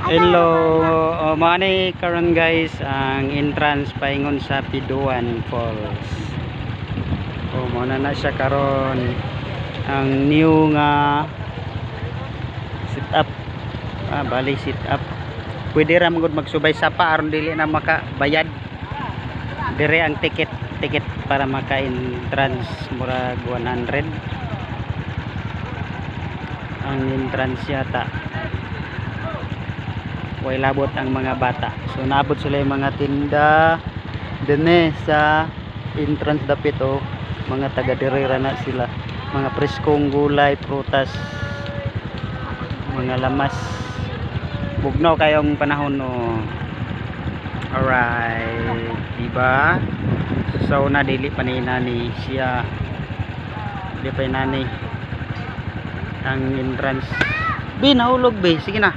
Hello, mani karon guys ang entrance paingon sa Piduan Falls. Muna na siya karon ang new nga sit up. Bali sit up. Pwede ra magud magsubay sapa aron dili na makabayad. Dire ang ticket para maka-entrance murag 100. Ang entrance yata. Way labot ang mga bata, so naabot sila yung mga tinda dene sa entrance dapit. Mga taga dirira na sila, mga preskong gulay, prutas, mga lamas. Bugnaw kayong panahon alright, diba? So na dili pa ni nani siya, dili pa nani ang entrance. Nahulog sige na.